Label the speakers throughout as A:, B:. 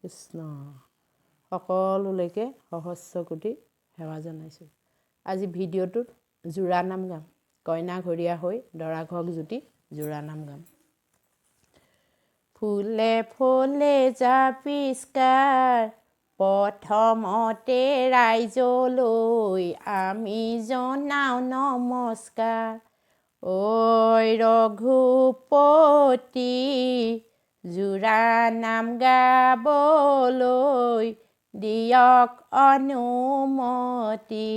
A: কৃষ্ণ সকলোলৈকে সহস্ৰ কোটি সেৱা জনাইছোঁ। আজি ভিডিঅ'টোত জোৰা নাম গাম। কইনা ঘৰীয়া হৈ দৰা ঘৰক জুতি জোৰা নাম গাম। ফুলে ফুলে জাপিস্কাৰ প্ৰথমতে ৰাইজলৈ আমি জনাওঁ নমস্কাৰ। ঐ ৰঘুপতি জোৰা নাম গাবলৈ দিয়ক অনুমতি।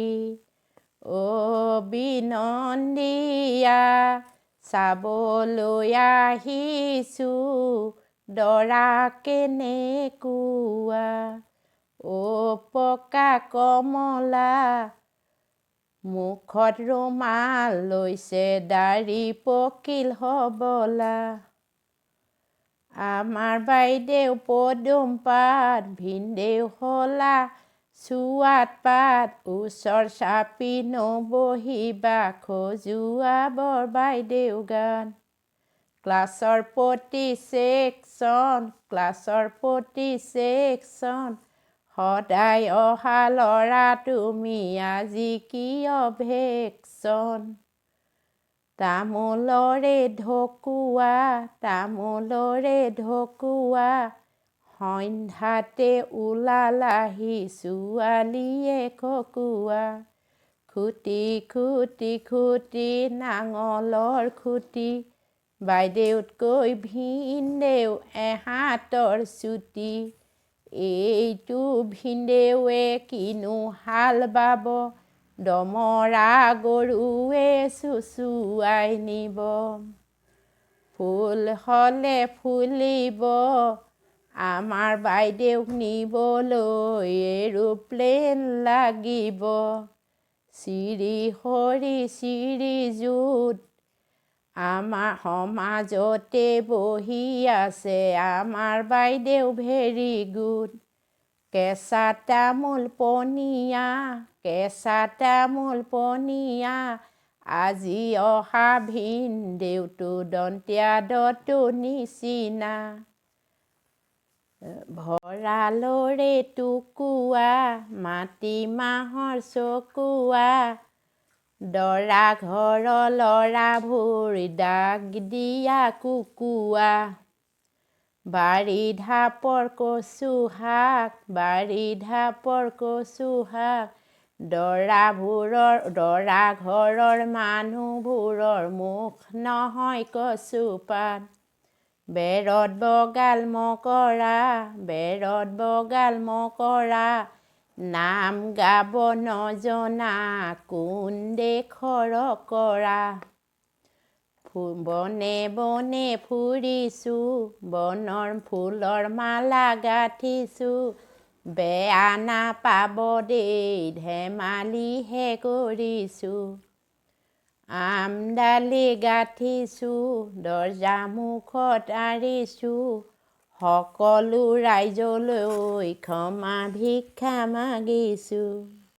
A: বিনন্দীয়া চাবলৈ আহিছোঁ দৰা কেনেকুৱা। পকা কমলা মুখত ৰুমাল লৈছে দাঢ়ি পকিল হবলা। আমাৰ বাইদেউ পদুম পাত ভিনদেউ হলা চুৱাত পাত ওচৰ চাপি নবহিবা খজুৱা বৰ বাইদেউ গান। ক্লাছৰ প্ৰতি ছেকশ্যন সদায় অহা ল'ৰা তুমি আজি কি অভেকশ্যন। তামোলৰে ঢকুৱা সন্ধ্যাতে ওলালাহি ছোৱালীয়ে খকুৱা। খুটি নাঙলৰ খুটি বাইদেউতকৈ ভিনদেউ এহাতৰ চুটি। এইটো ভিনদেউৱে কিনো হাল বাব দমৰা গৰুৱে চুচুৱাই নিব। ফুল হ'লে ফুলিব আমাৰ বাইদেউক নিবলৈ এৰোপ্লেন লাগিব। শ্ৰীযুত আমাৰ সমাজতে বহি আছে আমাৰ বাইদেউ ভেৰি গুড। কেঁচা তামোল পনীয়া আজি অহা ভিনদেউটো দন্তীয়া দটো নিচিনা। ভঁৰালৰে টুকুৰা মাটিমাহৰ চকুৱা দৰা ঘৰৰ ল'ৰাবোৰ দাগ দিয়া কুকুৰা। বাৰী ঢাপৰ কচু শাক দৰা ঘৰৰ মানুহবোৰৰ মুখ নহয় কচুপাত। বেৰত বগাল মকৰা নাম গাব নজনা কোন দেশৰ কৰা। বনে বনে ফুৰিছোঁ বনৰ ফুলৰ মালা গাঁঠিছোঁ বেয়া নাপাব দেই ধেমালিহে কৰিছোঁ। আমডালি গাঁঠিছোঁ দৰ্জা মুখত আঁৰিছোঁ সকলো ৰাইজলৈ ক্ষমা ভিক্ষা মাগিছোঁ।